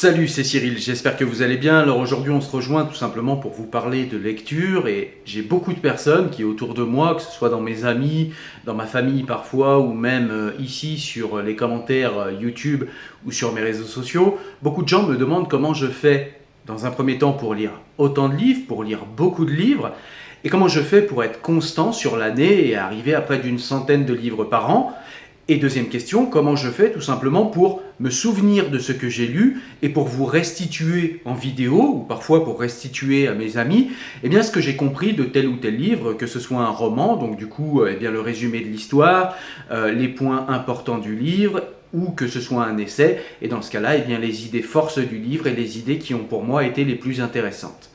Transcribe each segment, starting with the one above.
Salut, c'est Cyril, j'espère que vous allez bien. Alors aujourd'hui on se rejoint tout simplement pour vous parler de lecture et j'ai beaucoup de personnes qui autour de moi, que ce soit dans mes amis, dans ma famille parfois ou même ici sur les commentaires YouTube ou sur mes réseaux sociaux, beaucoup de gens me demandent comment je fais dans un premier temps pour lire autant de livres, pour lire beaucoup de livres et comment je fais pour être constant sur l'année et arriver à près d'une centaine de livres par an. Et deuxième question, comment je fais tout simplement pour me souvenir de ce que j'ai lu et pour vous restituer en vidéo ou parfois pour restituer à mes amis ce que j'ai compris de tel ou tel livre, que ce soit un roman, donc du coup le résumé de l'histoire, les points importants du livre ou que ce soit un essai et dans ce cas-là les idées forces du livre et les idées qui ont pour moi été les plus intéressantes.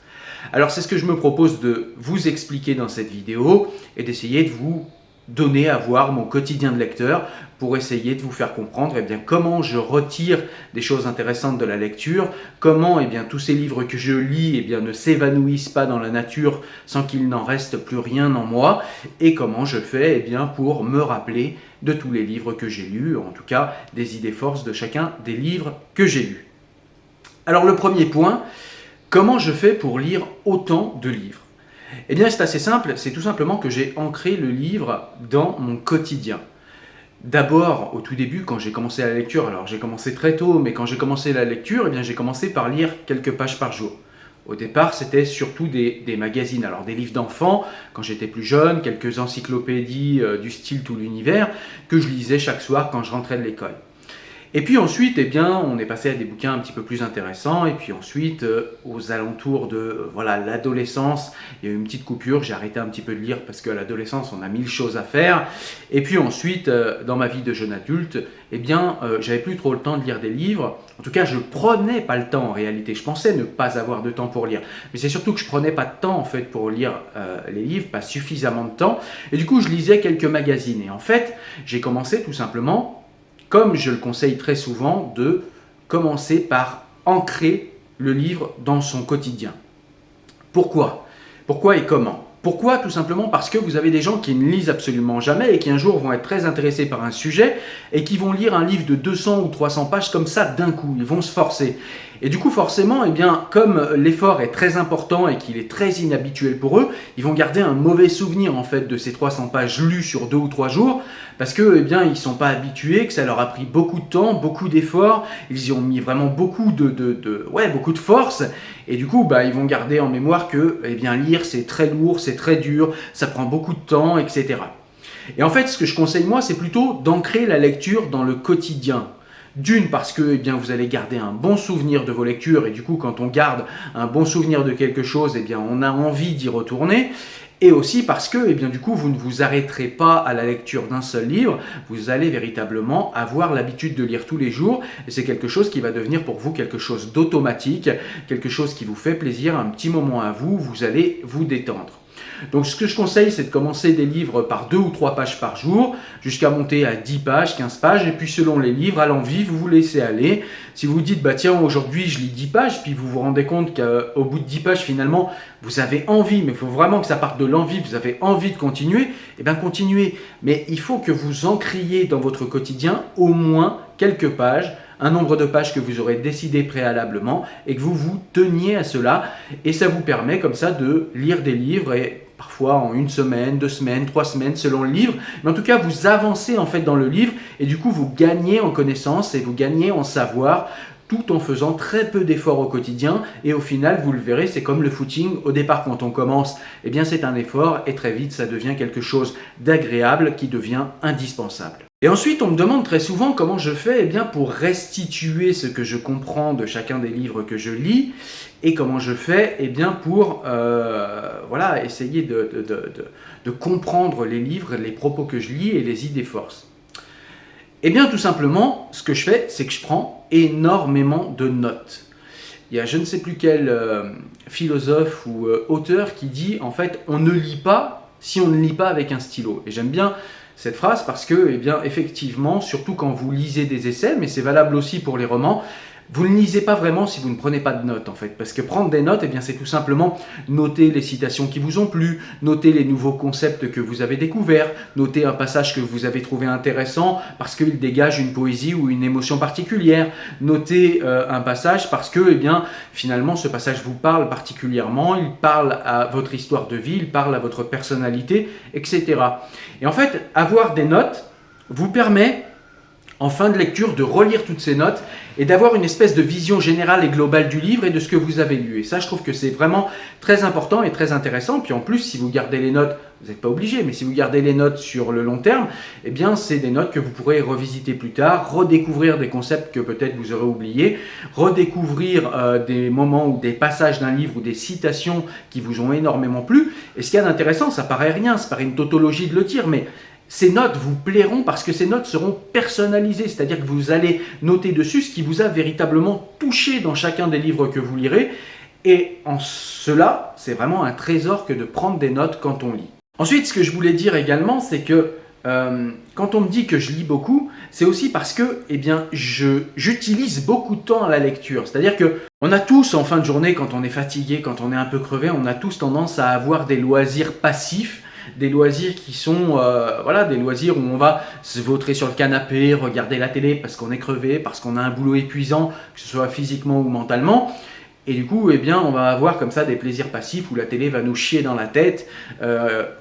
Alors c'est ce que je me propose de vous expliquer dans cette vidéo et d'essayer de vous donner à voir mon quotidien de lecteur pour essayer de vous faire comprendre comment je retire des choses intéressantes de la lecture, comment tous ces livres que je lis ne s'évanouissent pas dans la nature sans qu'il n'en reste plus rien en moi et comment je fais pour me rappeler de tous les livres que j'ai lus, en tout cas des idées forces de chacun des livres que j'ai lus. Alors le premier point, comment je fais pour lire autant de livres ? C'est assez simple, c'est tout simplement que j'ai ancré le livre dans mon quotidien. D'abord, au tout début, quand j'ai commencé la lecture, alors j'ai commencé très tôt, mais quand j'ai commencé la lecture, j'ai commencé par lire quelques pages par jour. Au départ, c'était surtout des magazines, alors des livres d'enfants, quand j'étais plus jeune, quelques encyclopédies du style Tout l'univers, que je lisais chaque soir quand je rentrais de l'école. Et puis ensuite, on est passé à des bouquins un petit peu plus intéressants. Et puis ensuite, aux alentours de l'adolescence, il y a eu une petite coupure. J'ai arrêté un petit peu de lire parce qu'à l'adolescence, on a 1000 choses à faire. Et puis ensuite, dans ma vie de jeune adulte, j'avais plus trop le temps de lire des livres. En tout cas, je prenais pas le temps en réalité. Je pensais ne pas avoir de temps pour lire. Mais c'est surtout que je prenais pas de temps en fait pour lire les livres, pas suffisamment de temps. Et du coup, je lisais quelques magazines. Et en fait, j'ai commencé tout simplement, comme je le conseille très souvent, de commencer par ancrer le livre dans son quotidien. Pourquoi ? Pourquoi et comment ? Pourquoi ? Tout simplement parce que vous avez des gens qui ne lisent absolument jamais et qui un jour vont être très intéressés par un sujet et qui vont lire un livre de 200 ou 300 pages comme ça d'un coup. Ils vont se forcer. Et du coup, forcément, comme l'effort est très important et qu'il est très inhabituel pour eux, ils vont garder un mauvais souvenir en fait de ces 300 pages lues sur 2 ou 3 jours parce que ils ne sont pas habitués, que ça leur a pris beaucoup de temps, beaucoup d'efforts, ils y ont mis vraiment beaucoup de force et du coup, ils vont garder en mémoire que lire c'est très lourd, c'est très dur, ça prend beaucoup de temps, etc. Et en fait, ce que je conseille moi, c'est plutôt d'ancrer la lecture dans le quotidien. D'une, parce que vous allez garder un bon souvenir de vos lectures et du coup, quand on garde un bon souvenir de quelque chose, on a envie d'y retourner. Et aussi parce que du coup, vous ne vous arrêterez pas à la lecture d'un seul livre, vous allez véritablement avoir l'habitude de lire tous les jours et c'est quelque chose qui va devenir pour vous quelque chose d'automatique, quelque chose qui vous fait plaisir, un petit moment à vous, vous allez vous détendre. Donc ce que je conseille, c'est de commencer des livres par 2 ou 3 pages par jour, jusqu'à monter à 10 pages, 15 pages, et puis selon les livres, à l'envie, vous vous laissez aller. Si vous vous dites, tiens, aujourd'hui je lis 10 pages, puis vous vous rendez compte qu'au bout de 10 pages, finalement, vous avez envie, mais il faut vraiment que ça parte de l'envie, vous avez envie de continuer, continuez. Mais il faut que vous encriez dans votre quotidien au moins quelques pages, un nombre de pages que vous aurez décidé préalablement et que vous vous teniez à cela. Et ça vous permet comme ça de lire des livres et parfois en 1 semaine, 2 semaines, 3 semaines selon le livre. Mais en tout cas, vous avancez en fait dans le livre et du coup, vous gagnez en connaissance et vous gagnez en savoir tout en faisant très peu d'efforts au quotidien. Et au final, vous le verrez, c'est comme le footing. Au départ, quand on commence, c'est un effort et très vite, ça devient quelque chose d'agréable qui devient indispensable. Et ensuite, on me demande très souvent comment je fais pour restituer ce que je comprends de chacun des livres que je lis et comment je fais pour essayer de comprendre les livres, les propos que je lis et les idées forces. Tout simplement, ce que je fais, c'est que je prends énormément de notes. Il y a je ne sais plus quel philosophe ou auteur qui dit en fait on ne lit pas si on ne lit pas avec un stylo. Et j'aime bien cette phrase parce que effectivement, surtout quand vous lisez des essais, mais c'est valable aussi pour les romans, vous ne lisez pas vraiment si vous ne prenez pas de notes en fait. Parce que prendre des notes, eh bien, c'est tout simplement noter les citations qui vous ont plu, noter les nouveaux concepts que vous avez découverts, noter un passage que vous avez trouvé intéressant parce qu'il dégage une poésie ou une émotion particulière, noter un passage parce que eh bien, finalement ce passage vous parle particulièrement, il parle à votre histoire de vie, il parle à votre personnalité, etc. Et en fait, avoir des notes vous permet en fin de lecture de relire toutes ces notes et d'avoir une espèce de vision générale et globale du livre et de ce que vous avez lu. Et ça, je trouve que c'est vraiment très important et très intéressant. Puis en plus, si vous gardez les notes, vous n'êtes pas obligé, mais si vous gardez les notes sur le long terme, eh bien, c'est des notes que vous pourrez revisiter plus tard, redécouvrir des concepts que peut-être vous aurez oubliés, redécouvrir des moments ou des passages d'un livre ou des citations qui vous ont énormément plu. Et ce qu'il y a d'intéressant, ça paraît rien, ça paraît une tautologie de le dire, mais ces notes vous plairont parce que ces notes seront personnalisées, c'est-à-dire que vous allez noter dessus ce qui vous a véritablement touché dans chacun des livres que vous lirez. Et en cela, c'est vraiment un trésor que de prendre des notes quand on lit. Ensuite, ce que je voulais dire également, c'est que quand on me dit que je lis beaucoup, c'est aussi parce que eh bien, j'utilise beaucoup de temps à la lecture. C'est-à-dire qu'on a tous, en fin de journée, quand on est fatigué, quand on est un peu crevé, on a tous tendance à avoir des loisirs passifs, des loisirs qui sont voilà, des loisirs où on va se vautrer sur le canapé, regarder la télé parce qu'on est crevé, parce qu'on a un boulot épuisant, que ce soit physiquement ou mentalement. Et du coup, eh bien, on va avoir comme ça des plaisirs passifs où la télé va nous chier dans la tête.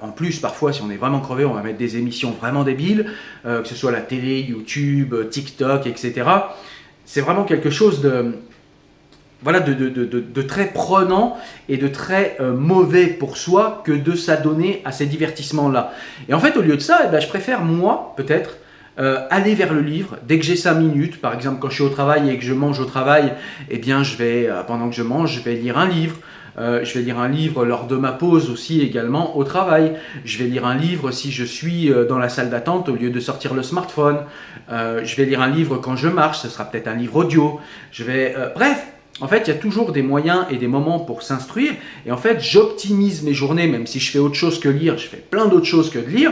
En plus, parfois, si on est vraiment crevé, on va mettre des émissions vraiment débiles, que ce soit la télé, YouTube, TikTok, etc. C'est vraiment quelque chose de... Voilà, de très prenant et de très mauvais pour soi que de s'adonner à ces divertissements-là. Et en fait, au lieu de ça, eh bien, je préfère, moi, peut-être, aller vers le livre. Dès que j'ai 5 minutes, par exemple, quand je suis au travail et que je mange au travail, eh bien, pendant que je mange, je vais lire un livre. Je vais lire un livre lors de ma pause aussi également au travail. Je vais lire un livre si je suis dans la salle d'attente au lieu de sortir le smartphone. Je vais lire un livre quand je marche, ce sera peut-être un livre audio. Bref. En fait, il y a toujours des moyens et des moments pour s'instruire. Et en fait, j'optimise mes journées, même si je fais autre chose que lire, je fais plein d'autres choses que de lire.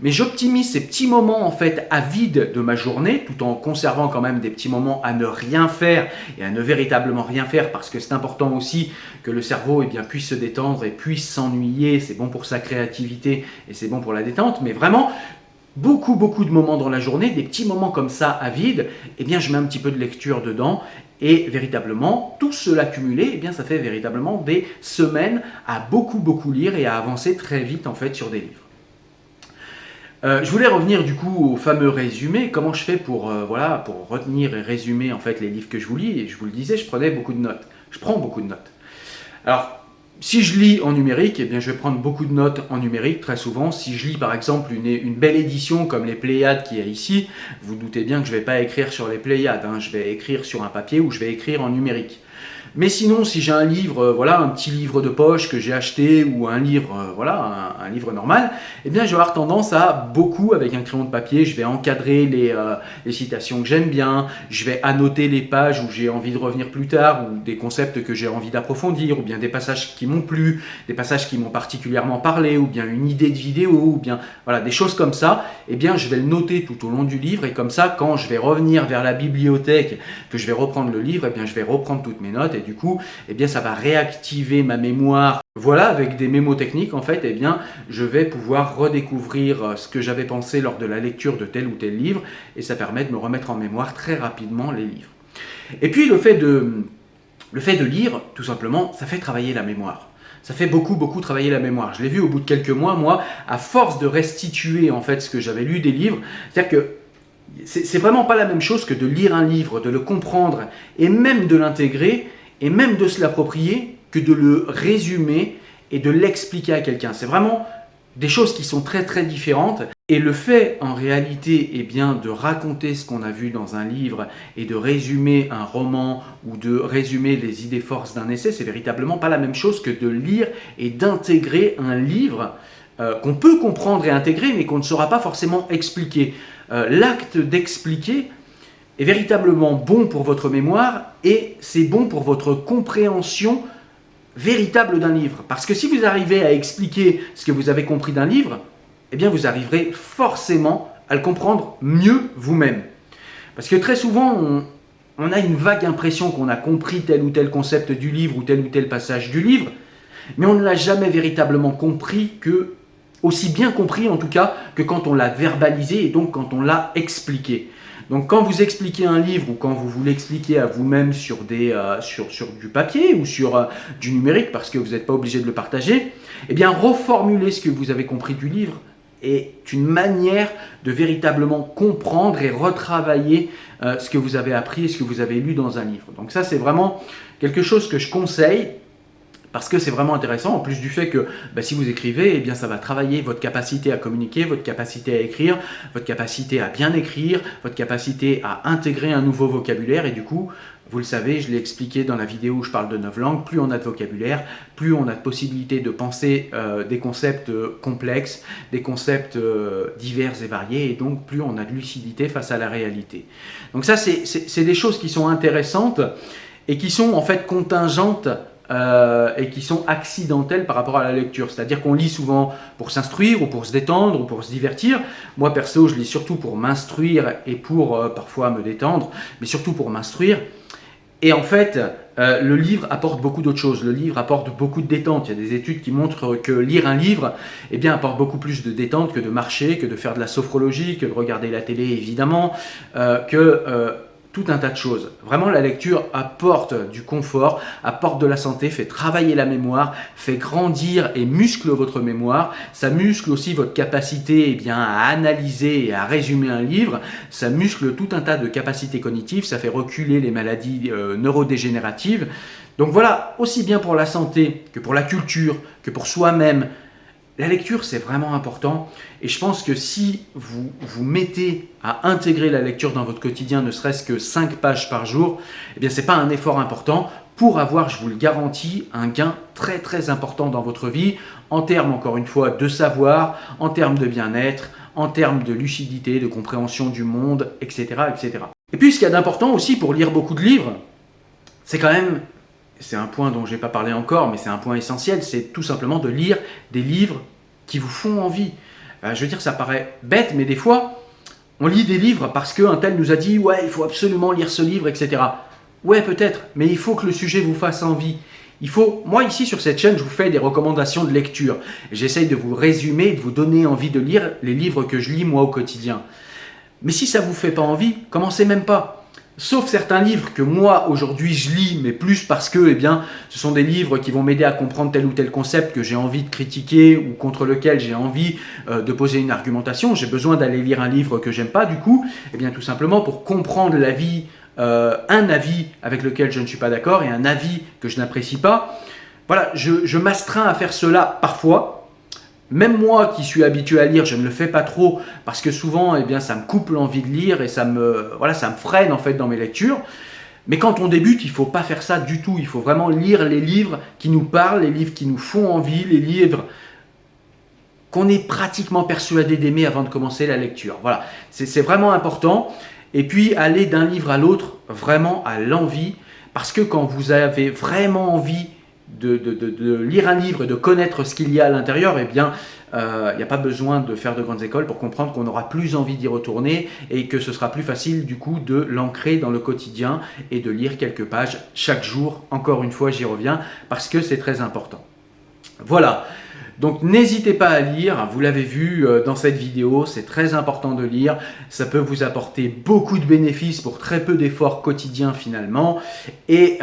Mais j'optimise ces petits moments en fait à vide de ma journée, tout en conservant quand même des petits moments à ne rien faire et à ne véritablement rien faire, parce que c'est important aussi que le cerveau eh bien, puisse se détendre et puisse s'ennuyer. C'est bon pour sa créativité et c'est bon pour la détente. Mais vraiment, beaucoup de moments dans la journée, des petits moments comme ça à vide, eh bien, je mets un petit peu de lecture dedans. Et véritablement, tout cela cumulé, eh bien, ça fait véritablement des semaines à beaucoup lire et à avancer très vite en fait sur des livres. Je voulais revenir du coup au fameux résumé. Comment je fais pour retenir et résumer en fait les livres que je vous lis. Et je vous le disais, je prenais beaucoup de notes. Je prends beaucoup de notes. Alors, si je lis en numérique, eh bien, je vais prendre beaucoup de notes en numérique très souvent. Si je lis par exemple une belle édition comme les Pléiades qui est ici, vous doutez bien que je ne vais pas écrire sur les Pléiades, hein. Je vais écrire sur un papier ou je vais écrire en numérique. Mais sinon, si j'ai un livre, un petit livre de poche que j'ai acheté ou un livre, un livre normal, eh bien, je vais avoir tendance à beaucoup, avec un crayon de papier, je vais encadrer les citations que j'aime bien, je vais annoter les pages où j'ai envie de revenir plus tard, ou des concepts que j'ai envie d'approfondir, ou bien des passages qui m'ont plu, des passages qui m'ont particulièrement parlé, ou bien une idée de vidéo, ou bien des choses comme ça. Eh bien, je vais le noter tout au long du livre, et comme ça, quand je vais revenir vers la bibliothèque, que je vais reprendre le livre, eh bien, je vais reprendre toutes mes notes. Et du coup, eh bien, ça va réactiver ma mémoire. Voilà, avec des mémotechniques, en fait, eh bien, je vais pouvoir redécouvrir ce que j'avais pensé lors de la lecture de tel ou tel livre, et ça permet de me remettre en mémoire très rapidement les livres. Et puis, le fait de lire, tout simplement, ça fait travailler la mémoire. Ça fait beaucoup travailler la mémoire. Je l'ai vu au bout de quelques mois, moi, à force de restituer, en fait, ce que j'avais lu des livres, c'est-à-dire que c'est vraiment pas la même chose que de lire un livre, de le comprendre, et même de l'intégrer, et même de se l'approprier, que de le résumer et de l'expliquer à quelqu'un. C'est vraiment des choses qui sont très différentes. Et le fait, en réalité, eh bien, de raconter ce qu'on a vu dans un livre et de résumer un roman ou de résumer les idées forces d'un essai, c'est véritablement pas la même chose que de lire et d'intégrer un livre qu'on peut comprendre et intégrer, mais qu'on ne saura pas forcément expliquer. L'acte d'expliquer est véritablement bon pour votre mémoire et c'est bon pour votre compréhension véritable d'un livre. Parce que si vous arrivez à expliquer ce que vous avez compris d'un livre, eh bien vous arriverez forcément à le comprendre mieux vous-même. Parce que très souvent, on a une vague impression qu'on a compris tel ou tel concept du livre ou tel passage du livre, mais on ne l'a jamais véritablement compris aussi bien compris en tout cas que quand on l'a verbalisé et donc quand on l'a expliqué. Donc quand vous expliquez un livre ou quand vous voulez expliquer à vous-même sur du papier ou sur du numérique parce que vous n'êtes pas obligé de le partager, eh bien reformuler ce que vous avez compris du livre est une manière de véritablement comprendre et retravailler ce que vous avez appris et ce que vous avez lu dans un livre. Donc ça c'est vraiment quelque chose que je conseille parce que c'est vraiment intéressant, en plus du fait que si vous écrivez, eh bien, ça va travailler votre capacité à communiquer, votre capacité à écrire, votre capacité à bien écrire, votre capacité à intégrer un nouveau vocabulaire. Et du coup, vous le savez, je l'ai expliqué dans la vidéo où je parle de 9 langues, plus on a de vocabulaire, plus on a de possibilités de penser des concepts complexes, des concepts divers et variés, et donc plus on a de lucidité face à la réalité. Donc ça, c'est des choses qui sont intéressantes et qui sont en fait contingentes et qui sont accidentelles par rapport à la lecture. C'est-à-dire qu'on lit souvent pour s'instruire ou pour se détendre ou pour se divertir. Moi perso, je lis surtout pour m'instruire et pour parfois me détendre, mais surtout pour m'instruire. Et en fait, le livre apporte beaucoup d'autres choses. Le livre apporte beaucoup de détente. Il y a des études qui montrent que lire un livre apporte beaucoup plus de détente que de marcher, que de faire de la sophrologie, que de regarder la télé évidemment, tout un tas de choses. Vraiment, la lecture apporte du confort, apporte de la santé, fait travailler la mémoire, fait grandir et muscle votre mémoire. Ça muscle aussi votre capacité à analyser et à résumer un livre. Ça muscle tout un tas de capacités cognitives. Ça fait reculer les maladies neurodégénératives. Donc voilà, aussi bien pour la santé que pour la culture, que pour soi-même, la lecture, c'est vraiment important et je pense que si vous vous mettez à intégrer la lecture dans votre quotidien, ne serait-ce que 5 pages par jour, eh bien, ce n'est pas un effort important pour avoir, je vous le garantis, un gain très très important dans votre vie en termes, encore une fois, de savoir, en termes de bien-être, en termes de lucidité, de compréhension du monde, etc. etc. Et puis, ce qu'il y a d'important aussi pour lire beaucoup de livres, c'est quand même... C'est un point dont je n'ai pas parlé encore, mais c'est un point essentiel, c'est tout simplement de lire des livres qui vous font envie. Je veux dire, ça paraît bête, mais des fois, on lit des livres parce qu'un tel nous a dit « ouais, il faut absolument lire ce livre, etc. » Ouais, peut-être, mais il faut que le sujet vous fasse envie. Moi, ici, sur cette chaîne, je vous fais des recommandations de lecture. J'essaye de vous résumer, de vous donner envie de lire les livres que je lis, moi, au quotidien. Mais si ça ne vous fait pas envie, commencez même pas. Sauf certains livres que moi, aujourd'hui, je lis, mais plus parce que ce sont des livres qui vont m'aider à comprendre tel ou tel concept que j'ai envie de critiquer ou contre lequel j'ai envie de poser une argumentation. J'ai besoin d'aller lire un livre que j'aime pas, du coup, tout simplement pour comprendre l'avis, un avis avec lequel je ne suis pas d'accord et un avis que je n'apprécie pas. Voilà, je m'astreins à faire cela parfois. Même moi qui suis habitué à lire, je ne le fais pas trop parce que souvent, ça me coupe l'envie de lire et ça me freine en fait dans mes lectures. Mais quand on débute, il ne faut pas faire ça du tout. Il faut vraiment lire les livres qui nous parlent, les livres qui nous font envie, les livres qu'on est pratiquement persuadé d'aimer avant de commencer la lecture. Voilà, c'est vraiment important. Et puis, aller d'un livre à l'autre, vraiment à l'envie, parce que quand vous avez vraiment envie de lire un livre et de connaître ce qu'il y a à l'intérieur, il n'y a pas besoin de faire de grandes écoles pour comprendre qu'on aura plus envie d'y retourner et que ce sera plus facile du coup de l'ancrer dans le quotidien et de lire quelques pages chaque jour. Encore une fois, j'y reviens parce que c'est très important. Voilà. Donc n'hésitez pas à lire, vous l'avez vu dans cette vidéo, c'est très important de lire, ça peut vous apporter beaucoup de bénéfices pour très peu d'efforts quotidiens finalement et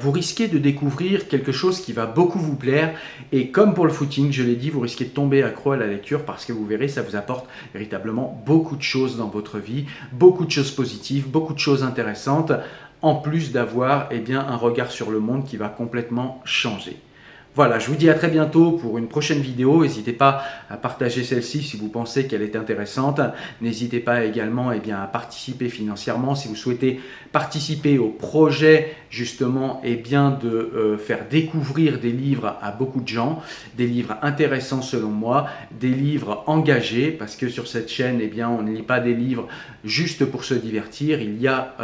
vous risquez de découvrir quelque chose qui va beaucoup vous plaire et comme pour le footing, je l'ai dit, vous risquez de tomber accro à la lecture parce que vous verrez, ça vous apporte véritablement beaucoup de choses dans votre vie, beaucoup de choses positives, beaucoup de choses intéressantes en plus d'avoir un regard sur le monde qui va complètement changer. Voilà, je vous dis à très bientôt pour une prochaine vidéo. N'hésitez pas à partager celle-ci si vous pensez qu'elle est intéressante. N'hésitez pas également à participer financièrement si vous souhaitez participer au projet justement de faire découvrir des livres à beaucoup de gens, des livres intéressants selon moi, des livres engagés parce que sur cette chaîne on ne lit pas des livres juste pour se divertir. Il y a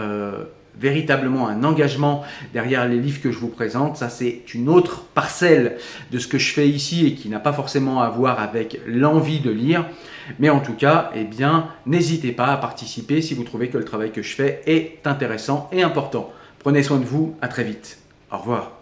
véritablement un engagement derrière les livres que je vous présente. Ça, c'est une autre parcelle de ce que je fais ici et qui n'a pas forcément à voir avec l'envie de lire. Mais en tout cas, eh bien, n'hésitez pas à participer si vous trouvez que le travail que je fais est intéressant et important. Prenez soin de vous, à très vite. Au revoir.